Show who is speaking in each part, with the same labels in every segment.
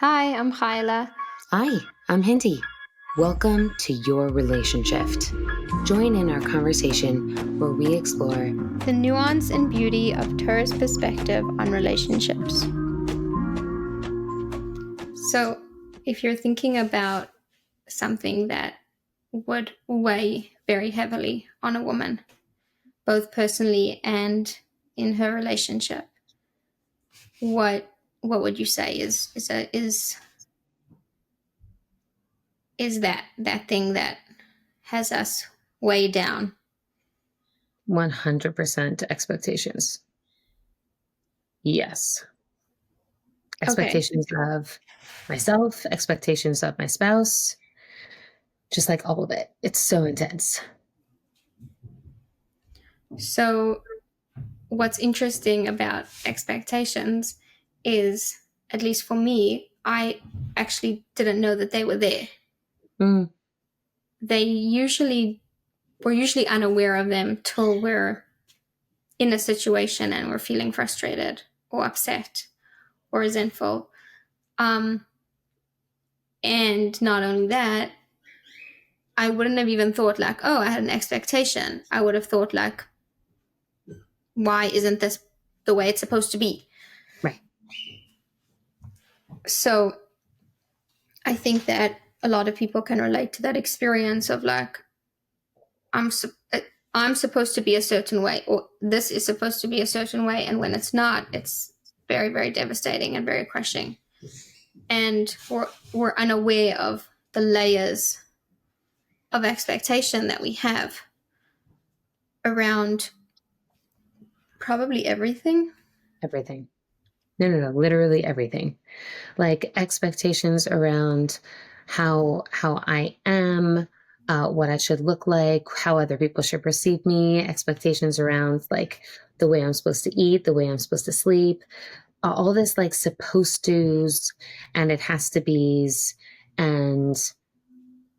Speaker 1: Hi, I'm Chayale.
Speaker 2: Hi, I'm Hindi. Welcome to Your Relationshift. Join in our conversation where we explore
Speaker 1: The nuance and beauty of Torah's perspective on relationships. So, if you're thinking about something that would weigh very heavily on a woman, both personally and in her relationship, what would you say is that thing that has us way down?
Speaker 2: 100% expectations. Yes.
Speaker 1: Okay.
Speaker 2: Expectations of myself, expectations of my spouse, just like all of it. It's so intense.
Speaker 1: So what's interesting about expectations is, at least for me, I actually didn't know that they were there.
Speaker 2: Mm,
Speaker 1: We're usually unaware of them till we're in a situation and we're feeling frustrated or upset or resentful. Um, and not only that, I wouldn't have even thought like, oh, I had an expectation. I would have thought like, why isn't this the way it's supposed to be?
Speaker 2: right.
Speaker 1: So I think that a lot of people can relate to that experience of like, I'm su- uh, I'm supposed to be a certain way, or this is supposed to be a certain way, and when it's not, it's very, very devastating and very crushing. And we're unaware of the layers of expectation that we have around probably everything.
Speaker 2: Everything. No. Literally everything. Like expectations around how I am, what I should look like, how other people should perceive me, expectations around like the way I'm supposed to eat, the way I'm supposed to sleep, all this like supposed to's and it has to be's and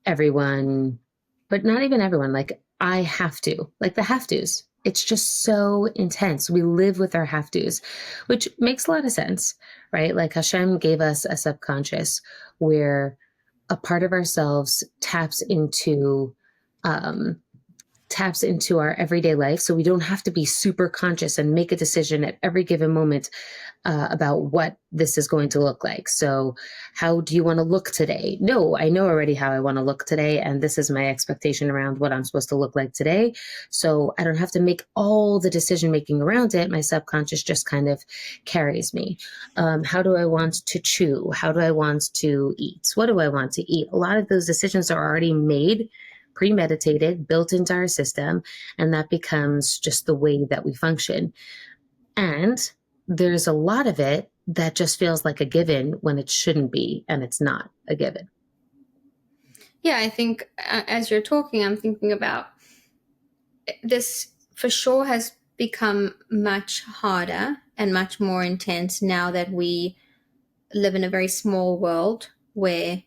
Speaker 2: everyone, but not even everyone, like I have to, like the have to's. It's just so intense. We live with our have to's, which makes a lot of sense, right? Like Hashem gave us a subconscious where a part of ourselves um, taps into our everyday life. So we don't have to be super conscious and make a decision at every given moment about what this is going to look like. So, how do you want to look today? No, I know already how I want to look today. And this is my expectation around what I'm supposed to look like today. So, I don't have to make all the decision making around it. My subconscious just kind of carries me. How do I want to chew? How do I want to eat? What do I want to eat? A lot of those decisions are already made, premeditated, built into our system, and that becomes just the way that we function. And there's a lot of it that just feels like a given when it shouldn't be, and it's not a given.
Speaker 1: Yeah, I think as you're talking, I'm thinking about this for sure has become much harder and much more intense now that we live in a very small world where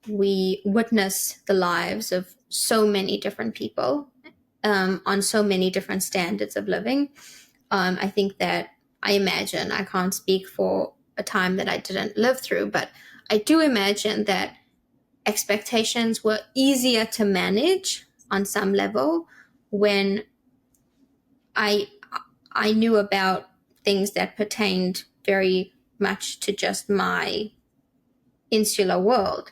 Speaker 1: we witness the lives of so many different people on so many different standards of living. I think that I imagine, I can't speak for a time that I didn't live through, but I do imagine that expectations were easier to manage on some level when I I knew about things that pertained very much to just my insular world.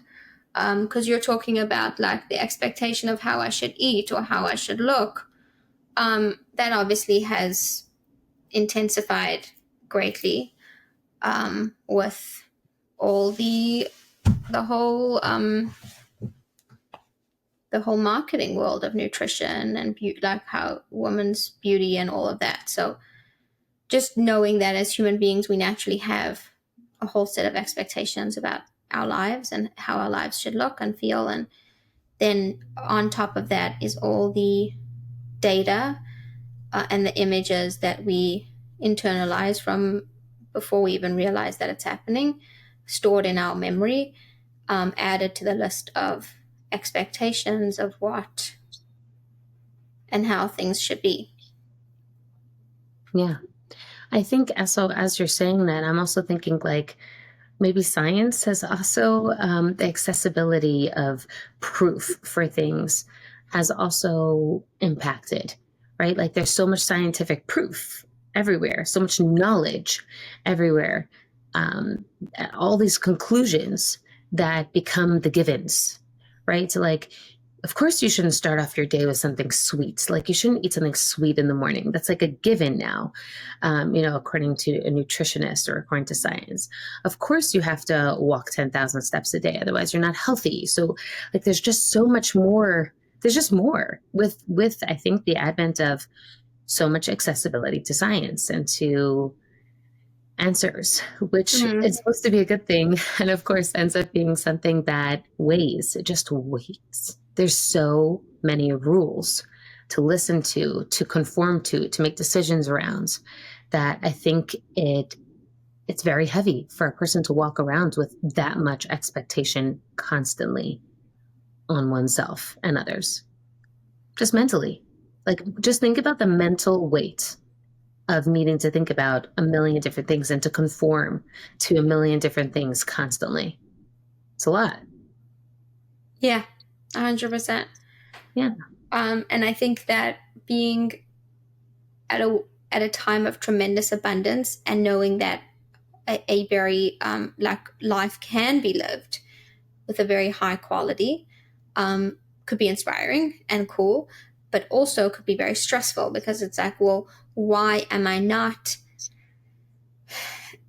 Speaker 1: Because you're talking about like the expectation of how I should eat or how I should look. That obviously has intensified greatly with all the whole the whole marketing world of nutrition and like how women's beauty and all of that. So just knowing that as human beings, we naturally have a whole set of expectations about our lives and how our lives should look and feel. And then on top of that is all the data and the images that we internalize from before we even realize that it's happening, stored in our memory, added to the list of expectations of what and how things should be.
Speaker 2: Yeah. I think as so as you're saying that, I'm also thinking like maybe science has also, the accessibility of proof for things has also impacted, right? Like there's so much scientific proof everywhere, so much knowledge everywhere, um, all these conclusions that become the givens, right? So, like, of course, you shouldn't start off your day with something sweet. Like, you shouldn't eat something sweet in the morning. That's like a given now, according to a nutritionist or according to science. Of course, you have to walk 10,000 steps a day. Otherwise, you're not healthy. So, like, there's just so much more. There's just more with I think the advent of so much accessibility to science and to answers, which
Speaker 1: Mhm.
Speaker 2: is supposed to be a good thing. And of course, ends up being something that weighs, it just weighs. There's so many rules to listen to conform to make decisions around that I think it's very heavy for a person to walk around with that much expectation constantly on oneself and others, just mentally. Like, just think about the mental weight of needing to think about a million different things and to conform to a million different things constantly. It's a lot.
Speaker 1: Yeah, 100%.
Speaker 2: Yeah.
Speaker 1: And I think that being at a time of tremendous abundance and knowing that a very like life can be lived with a very high quality could be inspiring and cool, but also could be very stressful because it's like, well, why am I not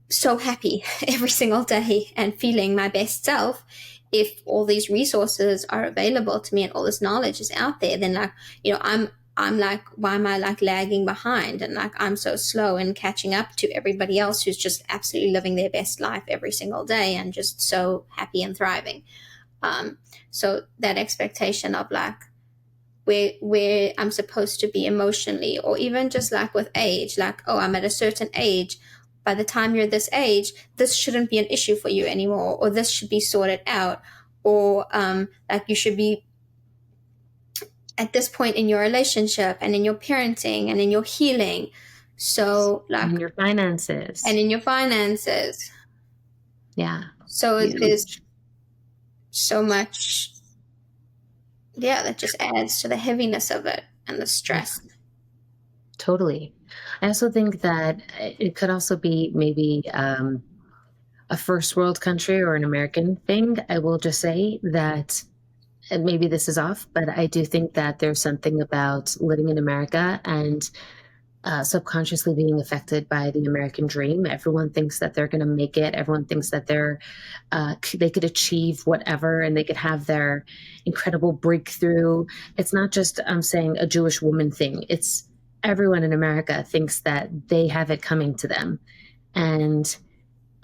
Speaker 1: so happy every single day and feeling my best self if all these resources are available to me and all this knowledge is out there? Then, like, I'm like, why am I like lagging behind and like I'm so slow in catching up to everybody else who's just absolutely living their best life every single day and just so happy and thriving? So that expectation of like where I'm supposed to be emotionally, or even just like with age, like, oh, I'm at a certain age. By the time you're this age, this shouldn't be an issue for you anymore, or this should be sorted out, or like you should be at this point in your relationship and in your parenting and in your healing. So like,
Speaker 2: And your finances.
Speaker 1: and in your finances.
Speaker 2: Yeah.
Speaker 1: So there's
Speaker 2: Huge.
Speaker 1: so much, yeah, that just adds to the heaviness of it and the
Speaker 2: Yeah,
Speaker 1: stress.
Speaker 2: totally. I also think that it could also be maybe a first world country or an American thing. I will just say that, and maybe this is off, but I do think that there's something about living in America and subconsciously being affected by the American dream. Everyone thinks that they're going to make it. Everyone thinks that they could achieve whatever and they could have their incredible breakthrough. It's not just, I'm saying, a Jewish woman thing. It's everyone in America thinks that they have it coming to them. And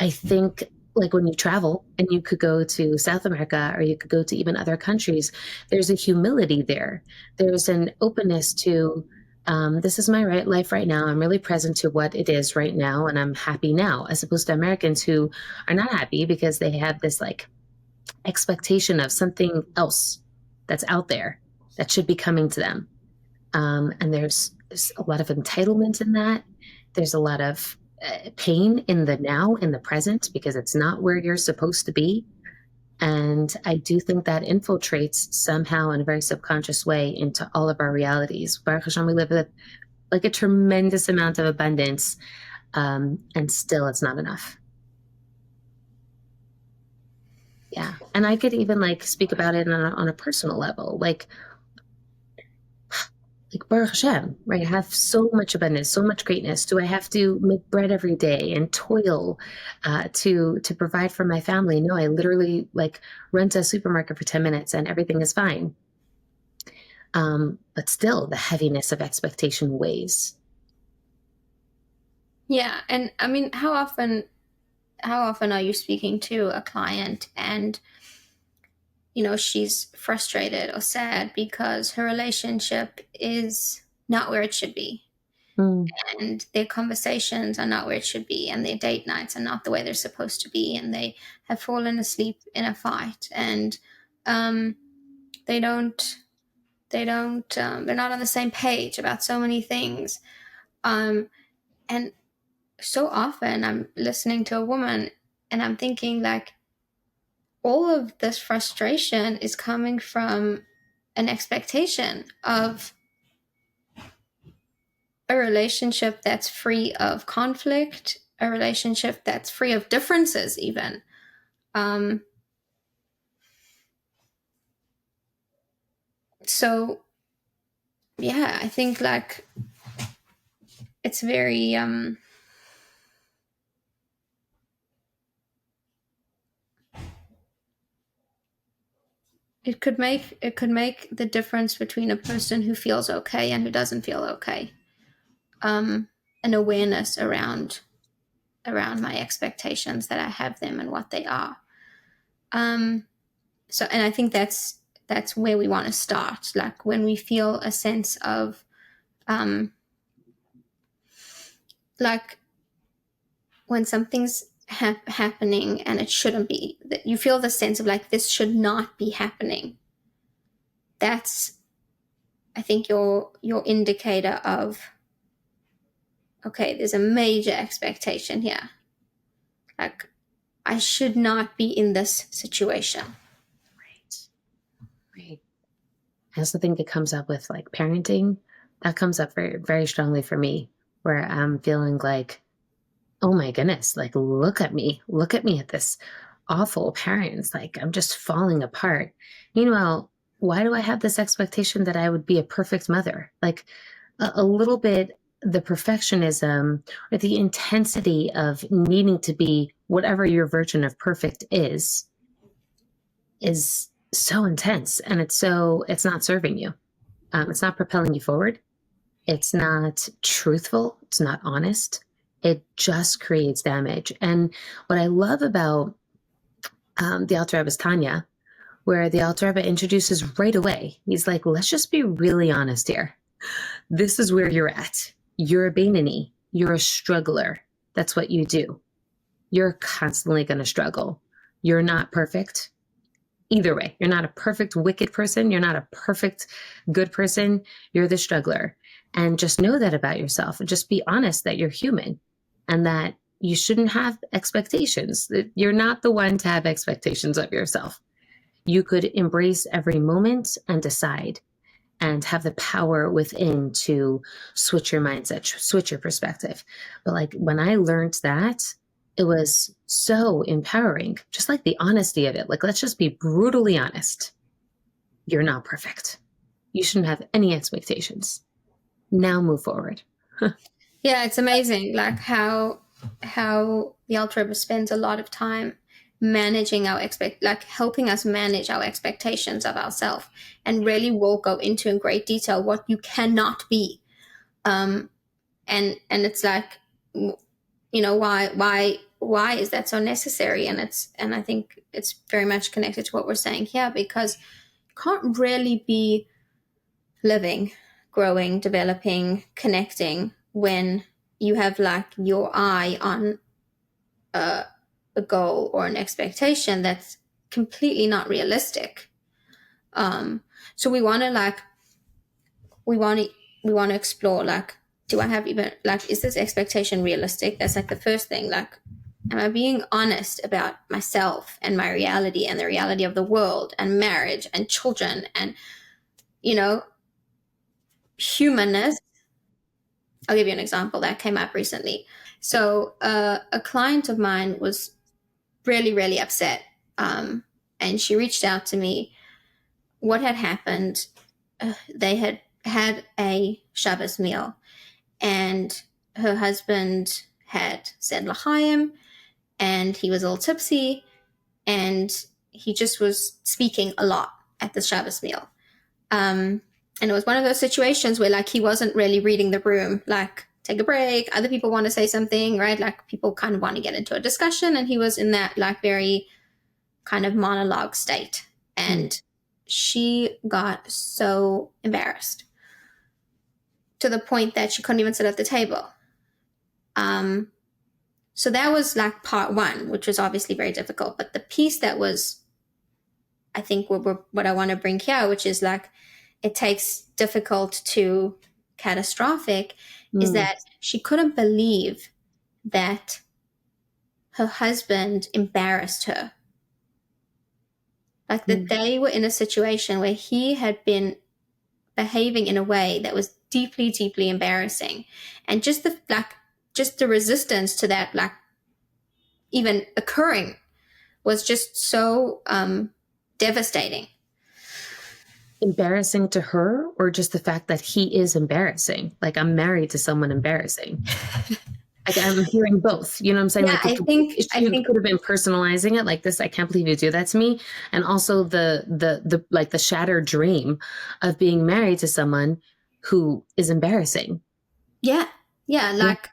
Speaker 2: I think, like, when you travel and you could go to South America or you could go to even other countries, there's a humility there. There's an openness to, this is my life right now. I'm really present to what it is right now and I'm happy now, as opposed to Americans who are not happy because they have this like expectation of something else that's out there that should be coming to them. And there's a lot of entitlement in that. There's a lot of pain in the now, in the present, because it's not where you're supposed to be. And I do think that infiltrates somehow in a very subconscious way into all of our realities. Baruch Hashem, we live with like a tremendous amount of abundance, and still it's not enough. Yeah. And I could even like speak about it on a personal level. Like Baruch Hashem, right? I have so much abundance, so much greatness. Do I have to make bread every day and toil to provide for my family? No, I literally like run to a supermarket for 10 minutes and everything is fine. But still, the heaviness of expectation weighs.
Speaker 1: Yeah, and I mean, how often are you speaking to a client and she's frustrated or sad because her relationship is not where it should be,
Speaker 2: Mm,
Speaker 1: and their conversations are not where it should be, and their date nights are not the way they're supposed to be, and they have fallen asleep in a fight, and um, they don't they're not on the same page about so many things. And so often I'm listening to a woman And I'm thinking like all of this frustration is coming from an expectation of a relationship that's free of conflict, a relationship that's free of differences, even. So, yeah, I think like it's very, it could make the difference between a person who feels okay and who doesn't feel okay. An awareness around my expectations, that I have them and what they are. So, and I think that's where we want to start. Like when we feel a sense of, like when something's happening and it shouldn't be, that you feel the sense of like this should not be happening. That's, I think, your indicator of, okay, there's a major expectation here. Like I should not be in this situation.
Speaker 2: Right. I also think it comes up with like parenting. That comes up very, very strongly for me, where I'm feeling like, oh my goodness, like look at me at this awful parents. Like I'm just falling apart. Meanwhile, why do I have this expectation that I would be a perfect mother? Like a little bit, the perfectionism or the intensity of needing to be whatever your version of perfect is so intense, and it's not serving you. It's not propelling you forward. It's not truthful. It's not honest. It just creates damage. And what I love about the Alter Rebbe's Tanya, where the Alter Rebbe introduces right away, he's like, let's just be really honest here. This is where you're at. You're a Bainani. You're a struggler. That's what you do. You're constantly going to struggle. You're not perfect. Either way, you're not a perfect wicked person. You're not a perfect good person. You're the struggler. And just know that about yourself. And just be honest that you're human and that you shouldn't have expectations. That you're not the one to have expectations of yourself. You could embrace every moment and decide and have the power within to switch your mindset, switch your perspective. But like when I learned that, it was so empowering, just like the honesty of it. Like, let's just be brutally honest. You're not perfect. You shouldn't have any expectations. Now move forward.
Speaker 1: Yeah, it's amazing, like how the Alter Rebbe spends a lot of time managing like helping us manage our expectations of ourselves, and really will go into in great detail what you cannot be. And it's like, why is that so necessary? And I think it's very much connected to what we're saying here, because you can't really be living, growing, developing, connecting when you have like your eye on a goal or an expectation that's completely not realistic. So we want to like we want to explore, like, do I have, even like, is this expectation realistic? That's like the first thing. Like, am I being honest about myself and my reality and the reality of the world and marriage and children and, humanness? I'll give you an example that came up recently. So a client of mine was really, really upset. And she reached out to me. What had happened, they had had a Shabbos meal, and her husband had said L'chaim, and he was a little tipsy, and he just was speaking a lot at the Shabbos meal. And it was one of those situations where like he wasn't really reading the room, like take a break, other people want to say something, right? Like people kind of want to get into a discussion, and he was in that like very kind of monologue state. And she got so embarrassed to the point that she couldn't even sit at the table. So that was like part one, which was obviously very difficult. But the piece that was, I think, what I want to bring here, which is like, it takes difficult to catastrophic, is that she couldn't believe that her husband embarrassed her. Like that they were in a situation where he had been behaving in a way that was deeply, deeply embarrassing. And just the resistance to that, like even occurring, was just so devastating.
Speaker 2: Embarrassing to her, or just the fact that he is embarrassing? Like, I'm married to someone embarrassing. Like, I'm hearing both. You know what I'm saying?
Speaker 1: Yeah,
Speaker 2: Like,
Speaker 1: I
Speaker 2: she
Speaker 1: think
Speaker 2: could have been personalizing it like this. I can't believe you do that to me. And also the like the shattered dream of being married to someone who is embarrassing.
Speaker 1: yeah,
Speaker 2: Yeah.
Speaker 1: like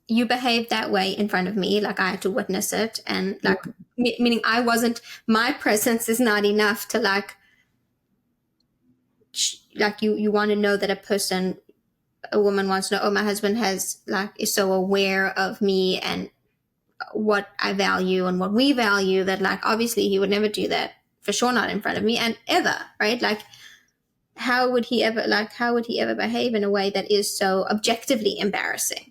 Speaker 1: you behaved that way in front of me, like I had to witness it, and
Speaker 2: Yeah.
Speaker 1: like meaning I wasn't, my presence is not enough to like you want to know that a woman wants to know, oh, my husband is so aware of me and what I value and what we value, that like obviously he would never do that, for sure not in front of me, and ever, right? Like how would he ever behave in a way that is so objectively embarrassing?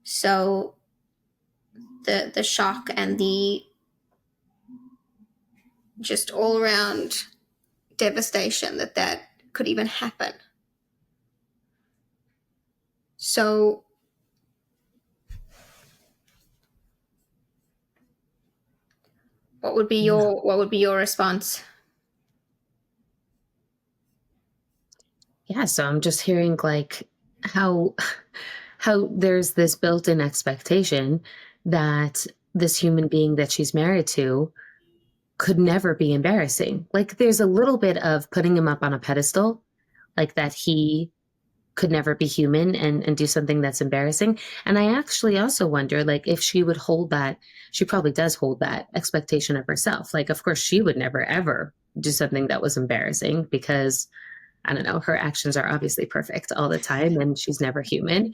Speaker 1: So the shock and the just all around devastation that could even happen. So what would be your response?
Speaker 2: Yeah, so I'm just hearing like how how there's this built-in expectation that this human being that she's married to could never be embarrassing. Like, there's a little bit of putting him up on a pedestal, like that he could never be human and do something that's embarrassing. And I actually also wonder, like, if she would hold that, she probably does hold that expectation of herself. Like, of course, she would never ever do something that was embarrassing because I don't know, her actions are obviously perfect all the time and she's never human.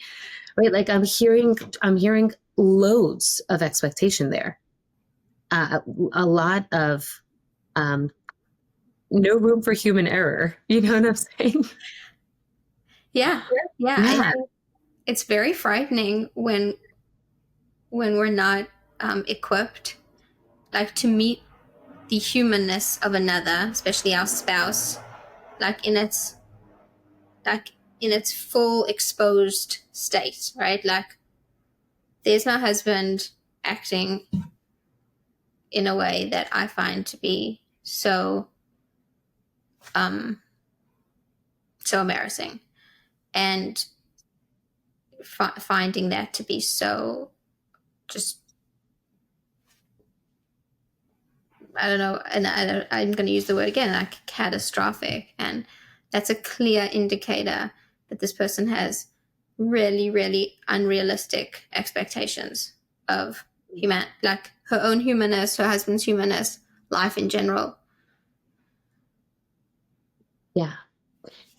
Speaker 2: Right? Like, I'm hearing loads of expectation there. A lot of um no room for human error. You know what I'm saying?
Speaker 1: Yeah, yeah. I
Speaker 2: Yeah.
Speaker 1: think it's very frightening when we're not equipped, like to meet the humanness of another, especially our spouse, like like in its full exposed state, right? Like there's my husband acting in a way that I find to be um so embarrassing, and finding that to be so just, I don't know, and I'm going to use the word again, like catastrophic. And that's a clear indicator that this person has really, really unrealistic expectations of like her own humanness, her husband's humanness, life in general.
Speaker 2: Yeah.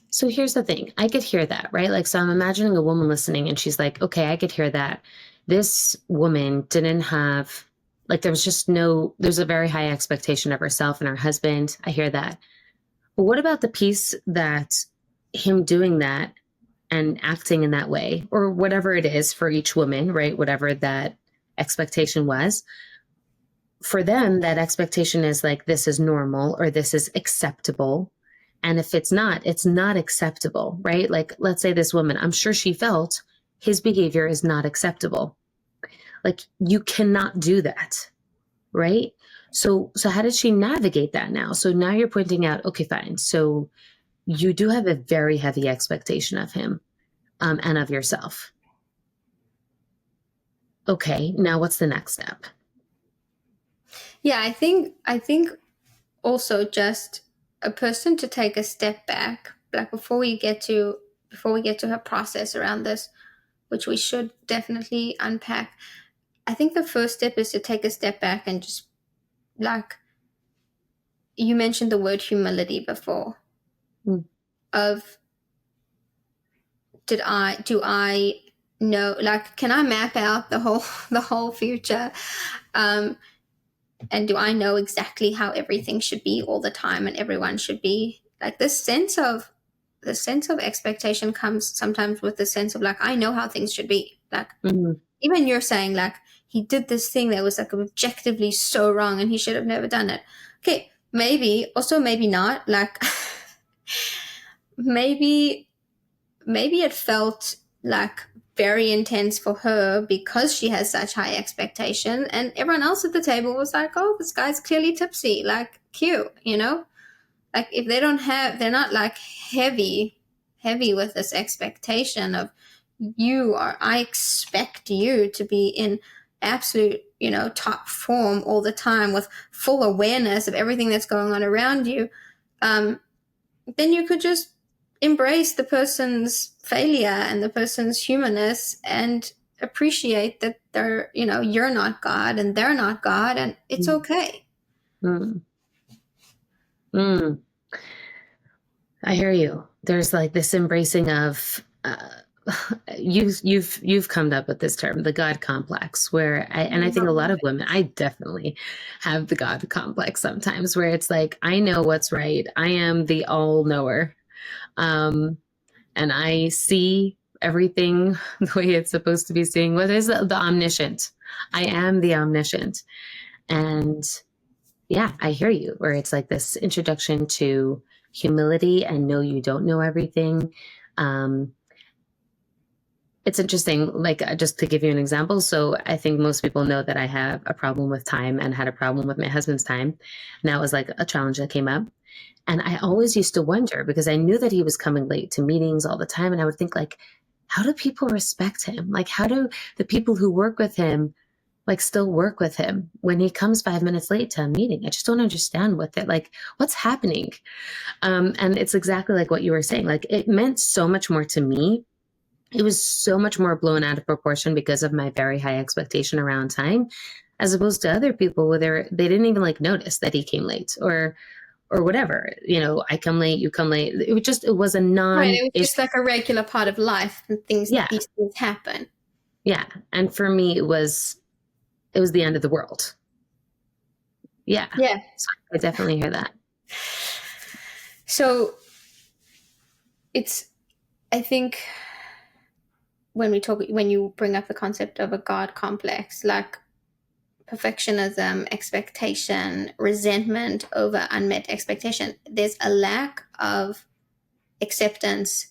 Speaker 2: So here's the thing. I could hear that, right? Like, so I'm imagining a woman listening and she's like, okay, I could hear that. This woman didn't have, like, there's a very high expectation of herself and her husband. I hear that. But what about the piece that him doing that and acting in that way, or whatever it is for each woman, right? Whatever that expectation was, for them, that expectation is like, this is normal or this is acceptable. And if it's not acceptable, right? Like, let's say this woman, I'm sure she felt his behavior is not acceptable. Like, you cannot do that, right? So how did she navigate that now? So now you're pointing out, okay, fine. So you do have a very heavy expectation of him, and of yourself. Okay, now what's the next step?
Speaker 1: Yeah, I think also just a person to take a step back, like before we get to her process around this, which we should definitely unpack. I think the first step is to take a step back and just, like, you mentioned the word humility before,
Speaker 2: Mm.
Speaker 1: of do I know, like, can I map out the whole future, um and do I know exactly how everything should be all the time and everyone should be? Like, the sense of expectation comes sometimes with the sense of, like, I know how things should be. Like,
Speaker 2: Mhm.
Speaker 1: even you're saying like he did this thing that was like objectively so wrong and he should have never done it. Okay, maybe, also maybe not. Like maybe it felt like very intense for her because she has such high expectation, and everyone else at the table was like, oh, this guy's clearly tipsy, like cute, you know? Like if they don't have, they're not like heavy with this expectation of you, or I expect you to be in absolute, you know, top form all the time with full awareness of everything that's going on around you, then you could just embrace the person's failure and the person's humanness and appreciate that they're, you know, you're not God and they're not God, and it's okay.
Speaker 2: Mm. Mm. I hear you. There's like this embracing of you've come up with this term, the God complex, where I think a lot of women, I definitely have the God complex sometimes, where it's like I know what's right. I am the all knower, and I see everything the way it's supposed to be seen. What is the omniscient? I am the omniscient, and yeah, I hear you. Where it's like this introduction to humility and know you don't know everything. It's interesting, like just to give you an example. So I think most people know that I have a problem with time and had a problem with my husband's time. And that was like a challenge that came up. And I always used to wonder because I knew that he was coming late to meetings all the time. And I would think like, how do people respect him? Like, how do the people who work with him like still work with him when he comes 5 minutes late to a meeting? I just don't understand with it. Like, what's happening? And it's exactly like what you were saying. Like, it meant so much more to me. It was so much more blown out of proportion because of my very high expectation around time, as opposed to other people where they didn't even like notice that he came late or whatever. You know, I come late, you come late. It was a
Speaker 1: Right, it was
Speaker 2: non-issue.
Speaker 1: just like a regular part of life, and
Speaker 2: Yeah,
Speaker 1: these things happen.
Speaker 2: yeah. And for me, it was the end of the world. Yeah.
Speaker 1: Yeah.
Speaker 2: So I definitely hear that.
Speaker 1: So it's, I think when you bring up the concept of a God complex, like perfectionism, expectation, resentment over unmet expectation, there's a lack of acceptance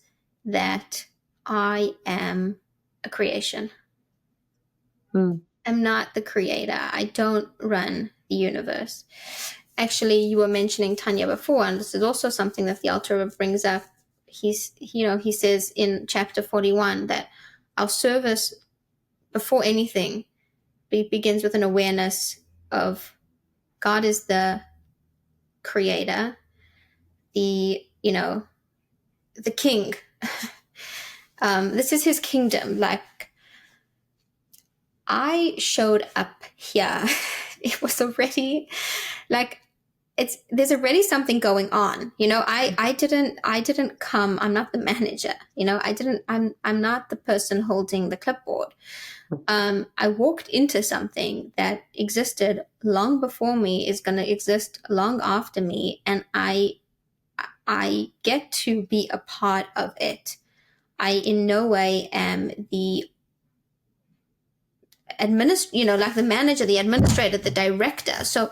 Speaker 1: that I am a creation.
Speaker 2: Mm.
Speaker 1: I'm not the creator. I don't run the universe. Actually, you were mentioning Tanya before, and this is also something that the Alter brings up. He says in chapter 41 that our service, before anything, begins with an awareness of God is the creator, the, you know, the king. This is his kingdom. Like, I showed up here. It was already like, there's already something going on, you know. I didn't come, I'm not the manager, you know. I'm not the person holding the clipboard. I walked into something that existed long before me, is going to exist long after me, and I get to be a part of it. I in no way am the like the manager, the administrator, the director. So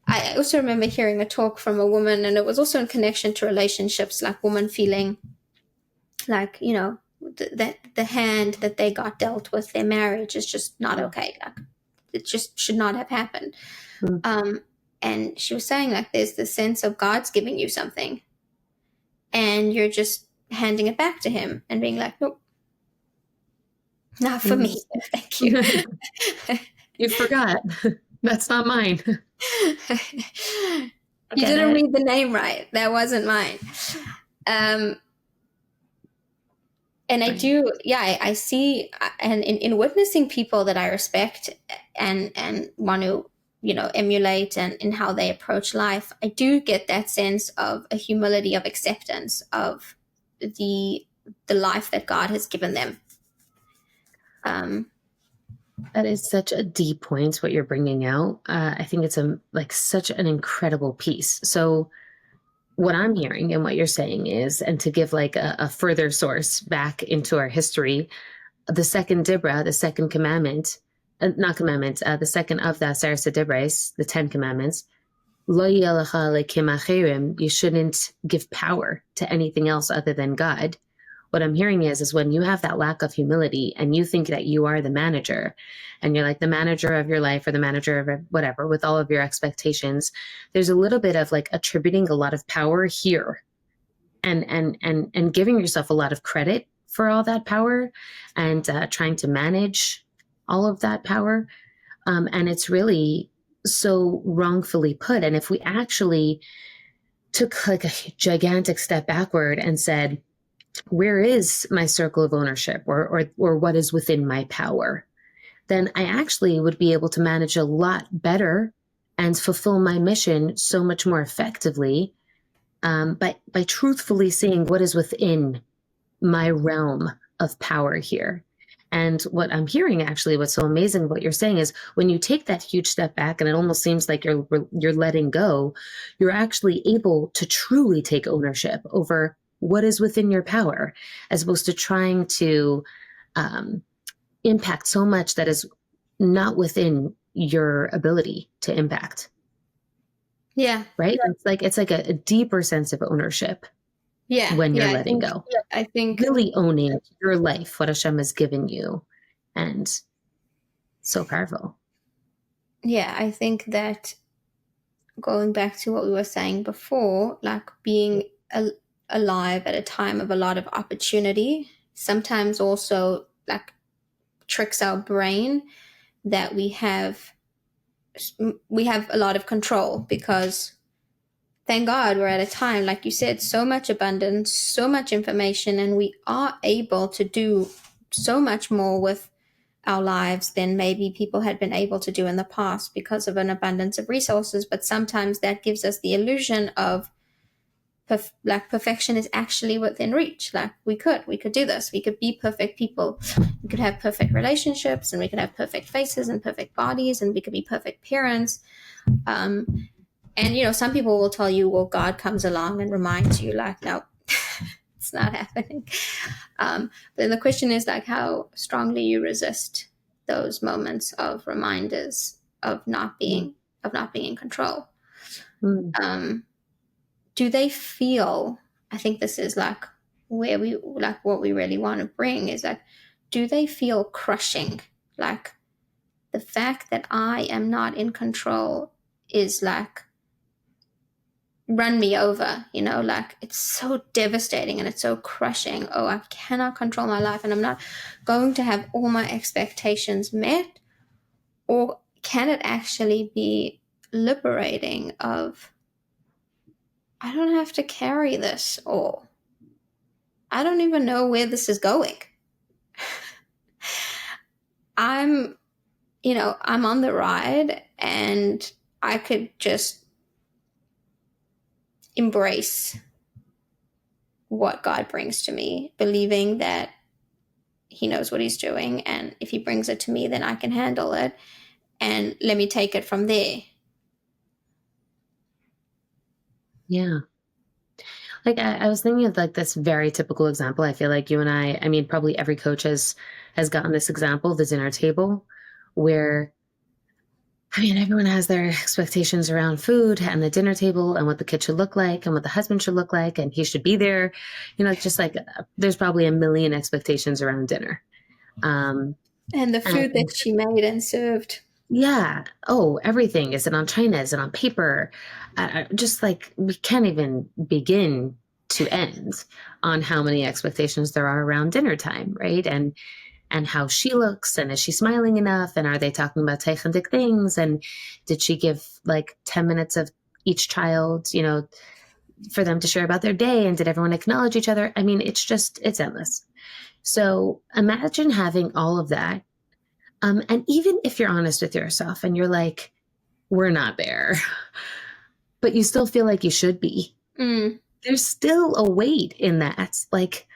Speaker 1: I also remember hearing a talk from a woman, and it was also in connection to relationships, like women feeling like, you know, that the hand that they got dealt with their marriage is just not okay. Like, it just should not have happened.
Speaker 2: Mm.
Speaker 1: And she was saying like there's the sense of God's giving you something, and you're just handing it back to him and being like, nope, not for me. Thank you.
Speaker 2: You forgot. That's not mine.
Speaker 1: You didn't read the name right. That wasn't mine. And I do, yeah, I see, and in witnessing people that I respect and want to, you know, emulate, and in how they approach life, I do get that sense of a humility, of acceptance of the life that God has given them.
Speaker 2: That is such a deep point, what you're bringing out. I think it's such an incredible piece. So what I'm hearing and what you're saying is, and to give like a further source back into our history, the second Dibra, the second commandment, not commandment, the second of the Aseret Dibres, the 10 commandments, Lo yelecha lekim acherim, you shouldn't give power to anything else other than God. What I'm hearing is when you have that lack of humility and you think that you are the manager and you're like the manager of your life or the manager of whatever, with all of your expectations, there's a little bit of like attributing a lot of power here and giving yourself a lot of credit for all that power and trying to manage all of that power. And it's really so wrongfully put. And if we actually took like a gigantic step backward and said, where is my circle of ownership or what is within my power, then I actually would be able to manage a lot better and fulfill my mission so much more effectively by truthfully seeing what is within my realm of power here. And what I'm hearing, actually, what's so amazing about what you're saying is when you take that huge step back and it almost seems like you're letting go, you're actually able to truly take ownership over what is within your power, as opposed to trying to impact so much that is not within your ability to impact.
Speaker 1: Yeah.
Speaker 2: Right? It's like a deeper sense of ownership.
Speaker 1: Yeah.
Speaker 2: When you're
Speaker 1: Yeah,
Speaker 2: letting go.
Speaker 1: I think
Speaker 2: Really owning your life, what Hashem has given you. And so powerful.
Speaker 1: Yeah, I think that going back to what we were saying before, like being alive at a time of a lot of opportunity, sometimes also like tricks our brain that we have a lot of control, because thank God we're at a time, like you said, so much abundance, so much information, and we are able to do so much more with our lives than maybe people had been able to do in the past because of an abundance of resources. But sometimes that gives us the illusion of like perfection is actually within reach. Like we could do this. We could be perfect people. We could have perfect relationships, and we could have perfect faces and perfect bodies, and we could be perfect parents. And some people will tell you, well, God comes along and reminds you, like, no, it's not happening. But then the question is like how strongly you resist those moments of reminders of not being in control. Do they feel, I think this is like where we, like what we really want to bring is like, do they feel crushing? Like the fact that I am not in control is like, run me over, like it's so devastating and it's so crushing. Oh, I cannot control my life and I'm not going to have all my expectations met? Or can it actually be liberating of, I don't have to carry this, or I don't even know where this is going. I'm on the ride and I could just embrace what God brings to me, believing that he knows what he's doing. And if he brings it to me, then I can handle it. And let me take it from there.
Speaker 2: Yeah. Like I was thinking of like this very typical example. I feel like you and I mean, probably every coach has gotten this example, the dinner table, where I mean, everyone has their expectations around food and the dinner table and what the kid should look like and what the husband should look like and he should be there. Just like there's probably a million expectations around dinner.
Speaker 1: And the food that she made and served.
Speaker 2: Yeah. Oh, everything. Is it on china? Is it on paper? Just like we can't even begin to end on how many expectations there are around dinner time, right? And how she looks, and is she smiling enough, and are they talking about Tzukernik things, and did she give like 10 minutes of each child, for them to share about their day, and did everyone acknowledge each other? I mean, it's endless. So imagine having all of that. And even if you're honest with yourself and you're like, we're not there, but you still feel like you should be, there's still a weight in that. Like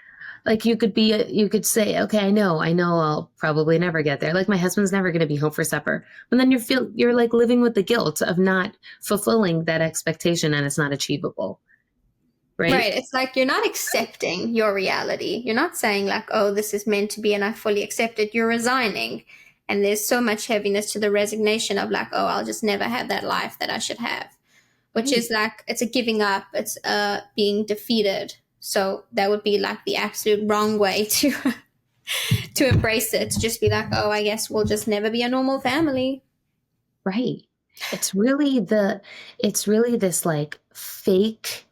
Speaker 2: you could say, okay, I know I'll probably never get there. Like my husband's never going to be home for supper. And then you're like living with the guilt of not fulfilling that expectation and it's not achievable. right?
Speaker 1: Right. It's like you're not accepting your reality. You're not saying, like, oh, this is meant to be and I fully accept it. You're resigning. And there's so much heaviness to the resignation of, like, oh, I'll just never have that life that I should have, which
Speaker 2: Right.
Speaker 1: is like, it's a giving up. It's being defeated. So that would be like the absolute wrong way to to embrace it. To just be like, oh, I guess we'll just never be a normal family.
Speaker 2: Right. It's really this like fake,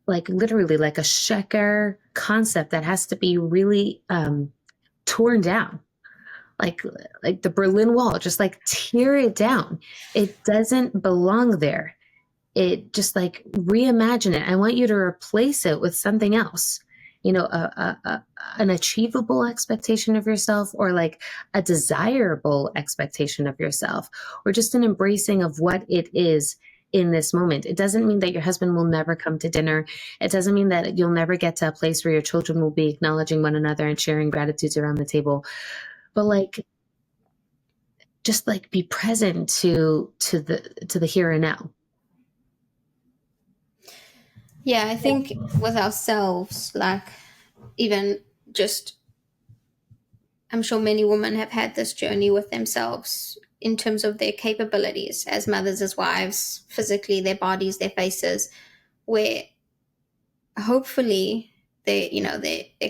Speaker 2: like literally like a sheker concept that has to be really torn down. Like like the Berlin Wall, just like tear it down. It doesn't belong there. It just like reimagine it. I want you to replace it with something else. An achievable expectation of yourself, or like a desirable expectation of yourself, or just an embracing of what it is in this moment. It doesn't mean that your husband will never come to dinner. It doesn't mean that you'll never get to a place where your children will be acknowledging one another and sharing gratitudes around the table. But like, just like be present to the here and now.
Speaker 1: Yeah, I think with ourselves, like, even just, I'm sure many women have had this journey with themselves in terms of their capabilities as mothers, as wives, physically, their bodies, their faces, where hopefully there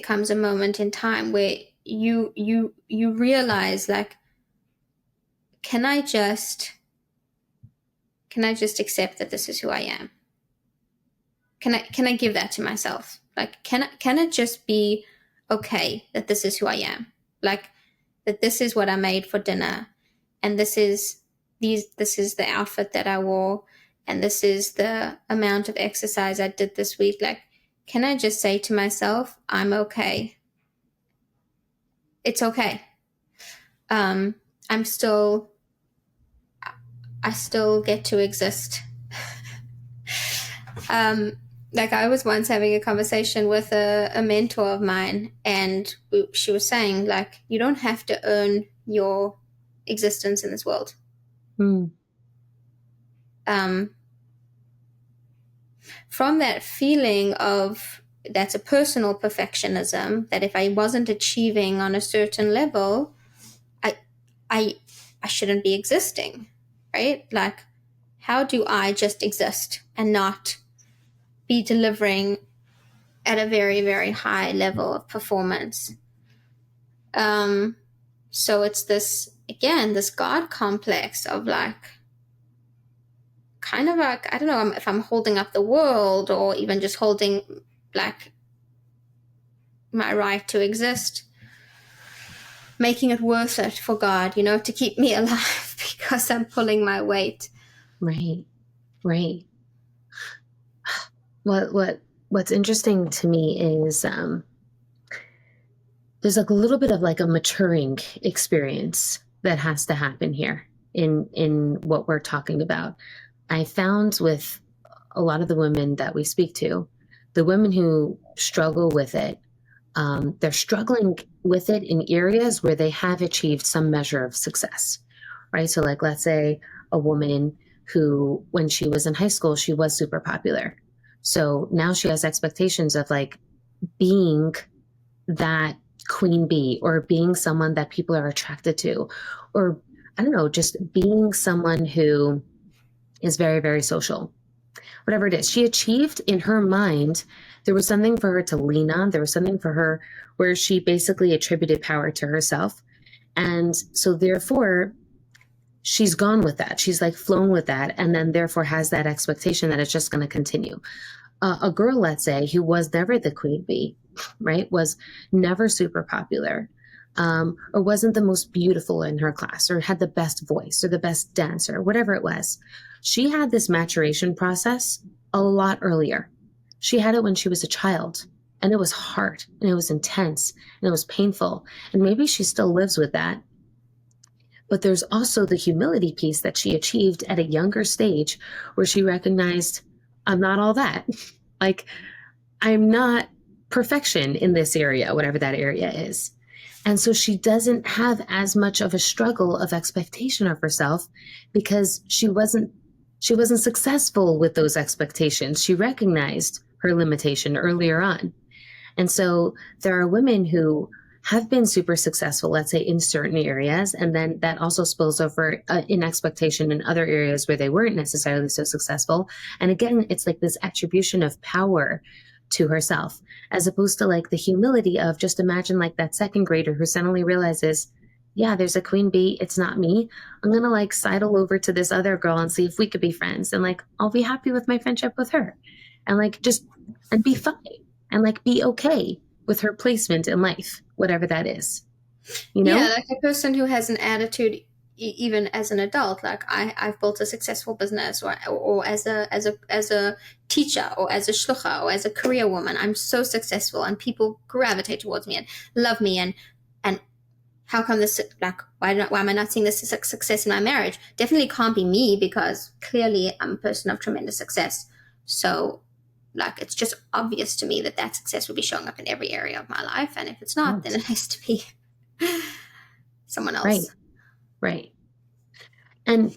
Speaker 1: comes a moment in time where you realize, like, can I just accept that this is who I am? Can I give that to myself? Like, can it just be okay that this is who I am? Like, that this is what I made for dinner, and this is the outfit that I wore, and this is the amount of exercise I did this week. Like, can I just say to myself, I'm okay. It's okay. Um, I'm still I still get to exist. um, like, I was once having a conversation with a mentor of mine, and she was saying, like, you don't have to earn your existence in this world.
Speaker 2: Mm.
Speaker 1: From that feeling of, that's a personal perfectionism, that if I wasn't achieving on a certain level, I I I shouldn't be existing, right? Like, how do I just exist and not be delivering at a very, very high level of performance? So it's this, again, this God complex of, like, kind of like, I don't know if I'm holding up the world, or even just holding, like, my right to exist, making it worth it for God, to keep me alive because I'm pulling my weight.
Speaker 2: Right. Right. What's interesting to me is there's like a little bit of like a maturing experience that has to happen here in what we're talking about. I found with a lot of the women that we speak to, the women who struggle with it, they're struggling with it in areas where they have achieved some measure of success, right? So like, let's say a woman who, when she was in high school, she was super popular. So now she has expectations of like being that queen bee, or being someone that people are attracted to, or I don't know, just being someone who is very, very social. Whatever it is, she achieved in her mind. There was something for her to lean on. There was something for her where she basically attributed power to herself. And so therefore, she's gone with that. She's like flown with that. And then therefore has that expectation that it's just going to continue. A girl, let's say, who was never the queen bee, right, was never super popular, or wasn't the most beautiful in her class, or had the best voice, or the best dancer, whatever it was. She had this maturation process a lot earlier. She had it when she was a child, and it was hard, and it was intense, and it was painful, and maybe she still lives with that. But there's also the humility piece that she achieved at a younger stage, where she recognized, I'm not all that. Like, I'm not perfection in this area, whatever that area is. And so she doesn't have as much of a struggle of expectation of herself, because she wasn't successful with those expectations. She recognized her limitation earlier on. And so there are women who have been super successful, let's say in certain areas, and then that also spills over in expectation in other areas where they weren't necessarily so successful. And again, it's like this attribution of power to herself, as opposed to like the humility of just imagine like that second grader who suddenly realizes, yeah, there's a queen bee. It's not me. I'm going to like sidle over to this other girl and see if we could be friends. And like, I'll be happy with my friendship with her and like just, and be fine and like be okay with her placement in life, whatever that is, you
Speaker 1: Yeah,
Speaker 2: know?
Speaker 1: like a person who has an attitude, even as an adult, like I've built a successful business, or as a teacher, or as a shlucha, or as a career woman, I'm so successful, and people gravitate towards me and love me, and how come this, like, why am I not seeing this success in my marriage? Definitely can't be me, because clearly I'm a person of tremendous success. So, like, it's just obvious to me that that success will be showing up in every area of my life, and if it's not, then
Speaker 2: Right,
Speaker 1: it has to be someone
Speaker 2: right,
Speaker 1: else.
Speaker 2: right. And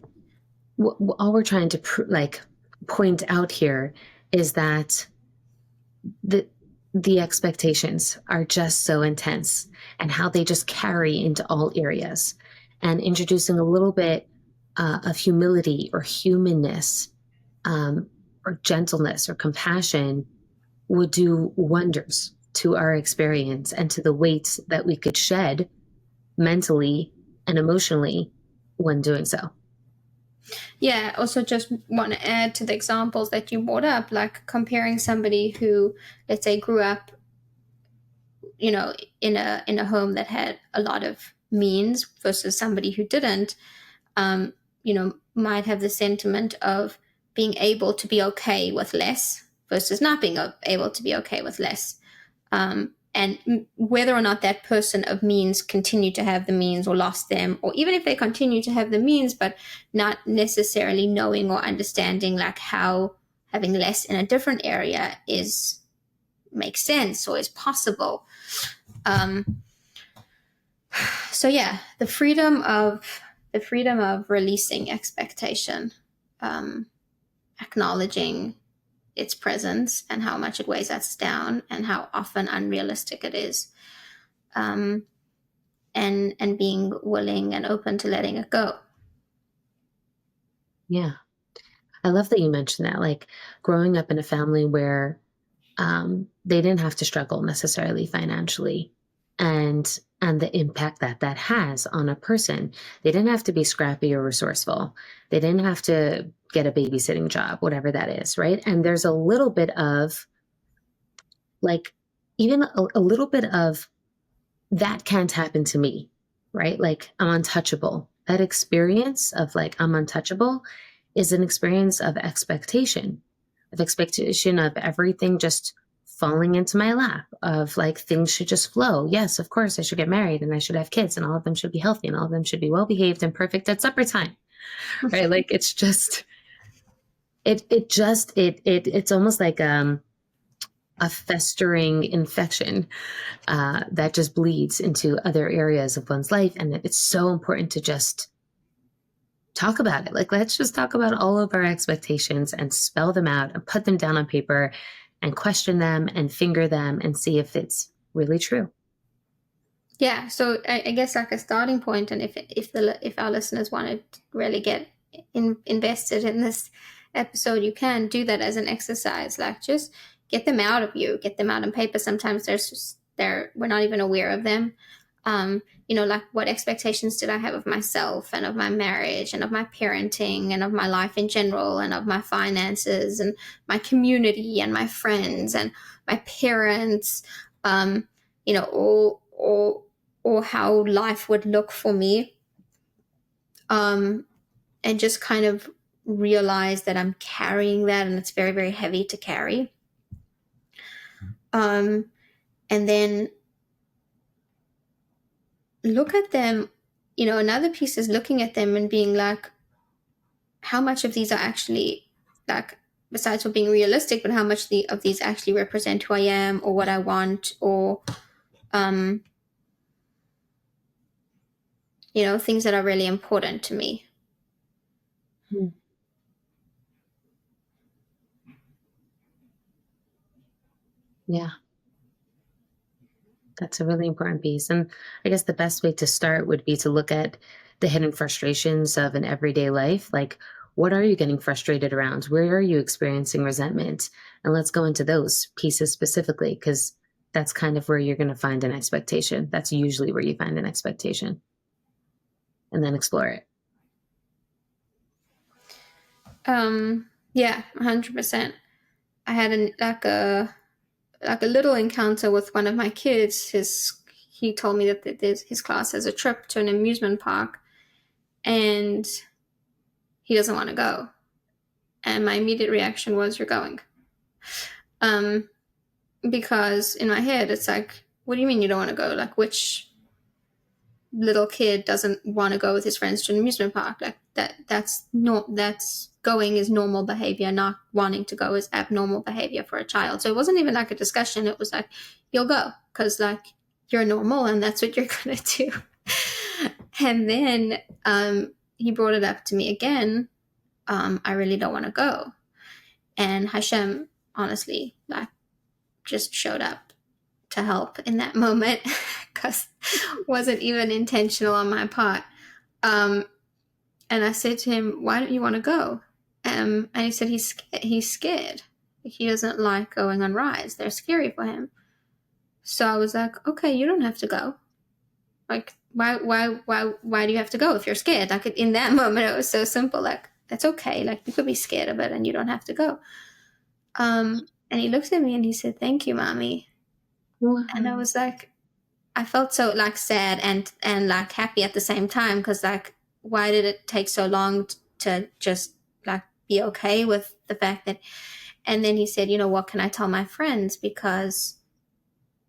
Speaker 2: all we're trying to like point out here is that the the expectations are just so intense and how they just carry into all areas, and introducing a little bit of humility or humanness, um, or gentleness or compassion would do wonders to our experience and to the weight that we could shed mentally and emotionally when doing so.
Speaker 1: Yeah, also just want to add to the examples that you brought up, like comparing somebody who, let's say, grew up, in a home that had a lot of means versus somebody who didn't, might have the sentiment of being able to be okay with less versus not being able to be okay with less. And whether or not that person of means continued to have the means or lost them, or even if they continue to have the means, but not necessarily knowing or understanding like how having less in a different area is makes sense or is possible. Um, so yeah, the freedom of releasing expectation, um, acknowledging its presence and how much it weighs us down and how often unrealistic it is, um, and being willing and open to letting it go.
Speaker 2: Yeah. I love that you mentioned that. Like growing up in a family where they didn't have to struggle necessarily financially, and the impact that that has on a person. They didn't have to be scrappy or resourceful. They didn't have to get a babysitting job, whatever that is, right? And there's a little bit of like, even a little bit of that can't happen to me, right? Like I'm untouchable. That experience of like I'm untouchable is an experience of expectation of everything just falling into my lap, of like things should just flow. Yes, of course, I should get married and I should have kids and all of them should be healthy and all of them should be well behaved and perfect at supper time, right? Like it's just it's almost like a festering infection that just bleeds into other areas of one's life. And it's so important to just talk about it. Like, let's just talk about all of our expectations and spell them out and put them down on paper and question them and finger them and see if it's really true.
Speaker 1: Yeah, so I guess like a starting point, and if our listeners want to really get invested in this episode, you can do that as an exercise. Like just get them out of you, get them out on paper. Sometimes we're not even aware of them. Like what expectations did I have of myself and of my marriage and of my parenting and of my life in general and of my finances and my community and my friends and my parents. Or how life would look for me, um, and just kind of realize that I'm carrying that and it's very, very heavy to carry. Um, and then look at them. Another piece is looking at them and being like, how much of these are actually, like, besides for being realistic, but how much of these actually represent who I am or what I want, or um, things that are really important to me.
Speaker 2: Hmm. Yeah. That's a really important piece. And I guess the best way to start would be to look at the hidden frustrations of an everyday life. Like, what are you getting frustrated around? Where are you experiencing resentment? And let's go into those pieces specifically, because that's kind of where you're going to find an expectation. That's usually where you find an expectation, and then explore it.
Speaker 1: Yeah, 100%. I had like a little encounter with one of my kids. He told me that his class has a trip to an amusement park, and he doesn't want to go. And my immediate reaction was, "You're going." Um, because in my head, it's like, "What do you mean you don't want to go? Like, which little kid doesn't want to go with his friends to an amusement park? Like that's going is normal behavior. Not wanting to go is abnormal behavior for a child." So it wasn't even like a discussion. It was like, "You'll go because like you're normal and that's what you're gonna do." And then he brought it up to me again. I really don't want to go. And Hashem, honestly, like just showed up to help in that moment because it wasn't even intentional on my part. Um, and I said to him, "Why don't you want to go?" And he said he's scared. He doesn't like going on rides. They're scary for him. So I was like, "Okay, you don't have to go. Like, why do you have to go if you're scared?" Like in that moment, it was so simple. Like, that's okay. Like you could be scared of it, and you don't have to go. And he looked at me and he said, "Thank you, mommy." And I
Speaker 2: Wow.
Speaker 1: was like, I felt so like sad and like happy at the same time because like why did it take so long to just like be okay with the fact that. And then he said, "You know what, can I tell my friends because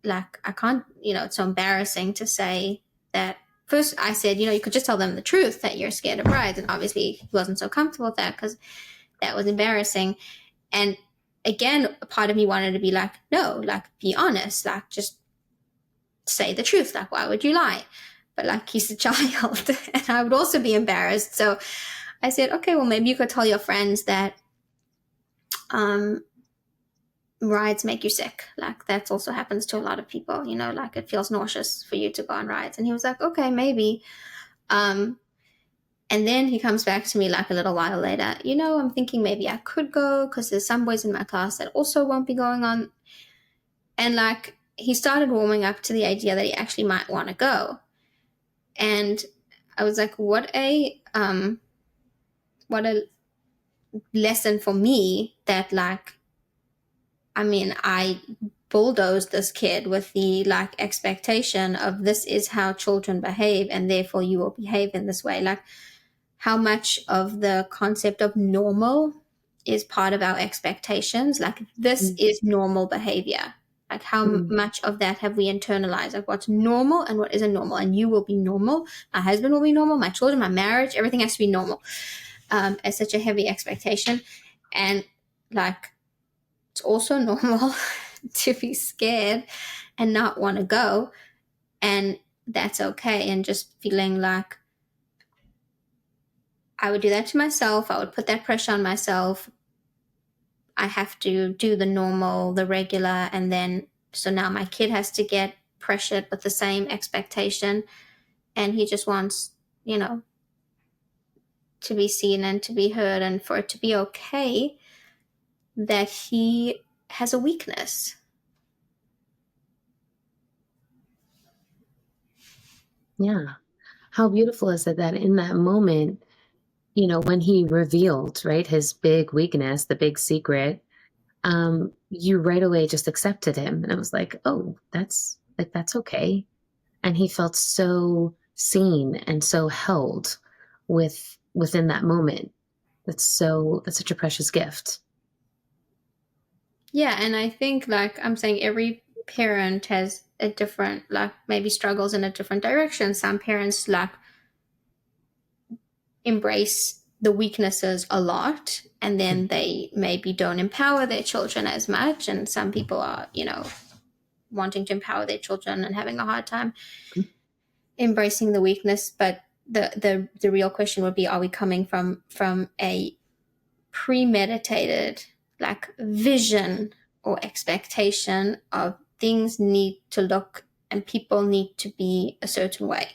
Speaker 1: like I can't, it's so embarrassing to say that." First I said, "You could just tell them the truth that you're scared of brides." And obviously he wasn't so comfortable with that because that was embarrassing. And again, a part of me wanted to be like, "No, like be honest, like just say the truth. Like, why would you lie?" But like, he's a child, and I would also be embarrassed. So I said, "Okay, well, maybe you could tell your friends that um, rides make you sick. Like, that also happens to a lot of people. Like it feels nauseous for you to go on rides." And he was like, "Okay, maybe." Um, and then he comes back to me like a little while later. "I'm thinking maybe I could go because there's some boys in my class that also won't be going on." And like, he started warming up to the idea that he actually might want to go. And I was like, what a lesson for me that like, I mean, I bulldozed this kid with the like expectation of this is how children behave and therefore you will behave in this way. Like how much of the concept of normal is part of our expectations. Like this is normal behavior. Like how
Speaker 2: Mm-hmm.
Speaker 1: much of that have we internalized? Like what's normal and what isn't normal? And you will be normal. My husband will be normal. My children, my marriage, everything has to be normal. As such a heavy expectation. And like it's also normal to be scared and not want to go. And that's okay. And just feeling like I would do that to myself. I would put that pressure on myself. I have to do the normal, the regular, and then so now my kid has to get pressured with the same expectation, and he just wants, you know, to be seen and to be heard, and for it to be okay that he has a weakness.
Speaker 2: Yeah. How beautiful is it that in that moment, when he revealed, right, his big weakness, the big secret, you right away just accepted him. And it was like, oh, that's okay. And he felt so seen and so held within that moment. That's such a precious gift.
Speaker 1: Yeah, and I think like I'm saying every parent has a different like maybe struggles in a different direction. Some parents like embrace the weaknesses a lot and then they maybe don't empower their children as much, and some people are, wanting to empower their children and having a hard time embracing the weakness. But the real question would be, are we coming from a premeditated like vision or expectation of things need to look and people need to be a certain way,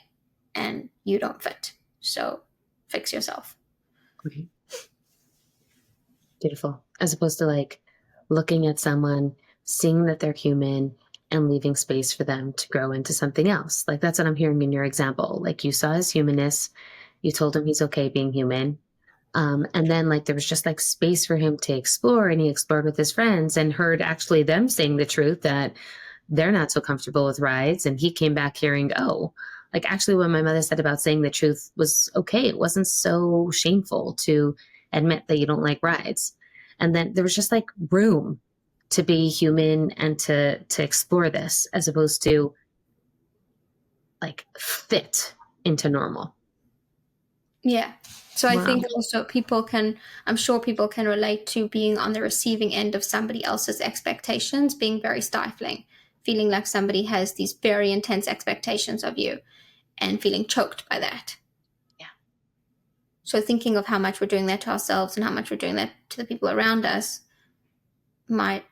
Speaker 1: and you don't fit. So fix yourself.
Speaker 2: Okay. Beautiful. As opposed to like looking at someone, seeing that they're human, and leaving space for them to grow into something else. Like that's what I'm hearing in your example. Like you saw his humanness, you told him he's okay being human. And then like there was just like space for him to explore, and he explored with his friends and heard actually them saying the truth that they're not so comfortable with rides. And he came back hearing, oh, like actually what my mother said about saying the truth was okay. It wasn't so shameful to admit that you don't like rides. And then there was just like room to be human and to explore this, as opposed to like fit into normal.
Speaker 1: Yeah. So I
Speaker 2: Wow.
Speaker 1: think also I'm sure people can relate to being on the receiving end of somebody else's expectations being very stifling, feeling like somebody has these very intense expectations of you and feeling choked by that.
Speaker 2: Yeah.
Speaker 1: So thinking of how much we're doing that to ourselves and how much we're doing that to the people around us might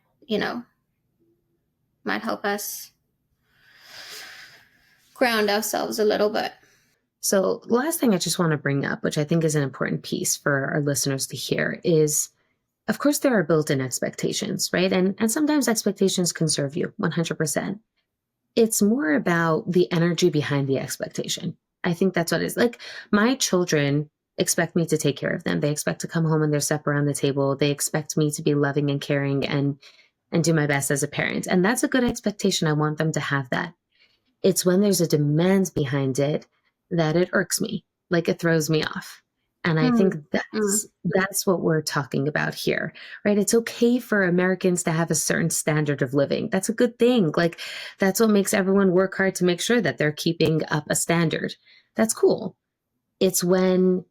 Speaker 1: help us ground ourselves a little bit.
Speaker 2: So the last thing I just want to bring up, which I think is an important piece for our listeners to hear, is of course there are built-in expectations, right? And sometimes expectations can serve you 100%. It's more about the energy behind the expectation. I think that's what it is. Like my children expect me to take care of them. They expect to come home and there's supper on the table. They expect me to be loving and caring and do my best as a parent. And that's a good expectation. I want them to have that. It's when there's a demand behind it that it irks me, like it throws me off. And I think that's what we're talking about here, right? It's okay for Americans to have a certain standard of living. That's a good thing. Like that's what makes everyone work hard to make sure that they're keeping up a standard. That's cool. It's when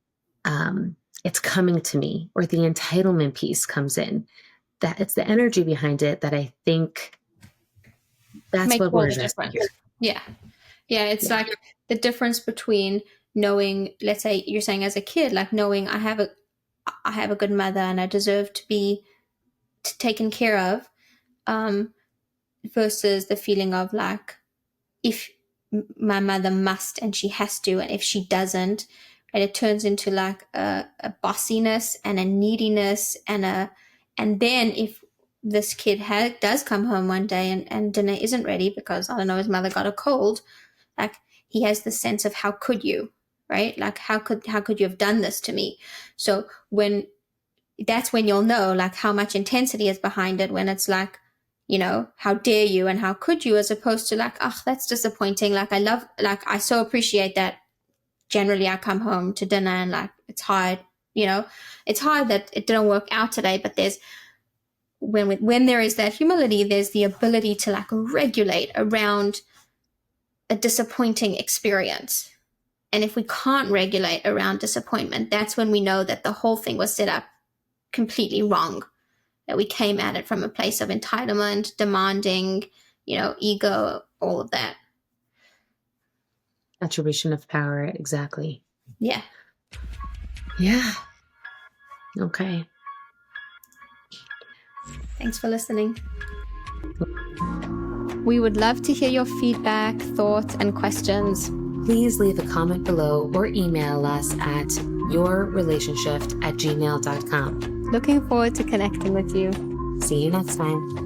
Speaker 2: it's coming to me, or the entitlement piece comes in, that it's the energy behind it that I think that's
Speaker 1: Makes
Speaker 2: what
Speaker 1: all
Speaker 2: we're
Speaker 1: the
Speaker 2: addressing
Speaker 1: difference.
Speaker 2: here.
Speaker 1: Yeah. Yeah. It's like the difference between knowing, let's say you're saying as a kid, like knowing I have a good mother and I deserve to be taken care of, versus the feeling of like, if my mother must and she has to, and if she doesn't, and it turns into like a bossiness and a neediness and then if this kid does come home one day and dinner isn't ready because, I don't know, his mother got a cold, like he has the sense of how could you, right? Like how could you have done this to me? So that's when you'll know like how much intensity is behind it, when it's like, how dare you and how could you, as opposed to like, oh, that's disappointing. Like I so appreciate that generally I come home to dinner and like it's hard, it's hard that it didn't work out today, but there's when there is that humility, there's the ability to like regulate around a disappointing experience. And if we can't regulate around disappointment, that's when we know that the whole thing was set up completely wrong, that we came at it from a place of entitlement, demanding, ego, all of that.
Speaker 2: Attribution of power, exactly.
Speaker 1: Yeah.
Speaker 2: Yeah. Okay.
Speaker 1: Thanks for listening. We would love to hear your feedback, thoughts, and questions.
Speaker 2: Please leave a comment below or email us at yourrelationship@gmail.com.
Speaker 1: Looking forward to connecting with you.
Speaker 2: See you next time.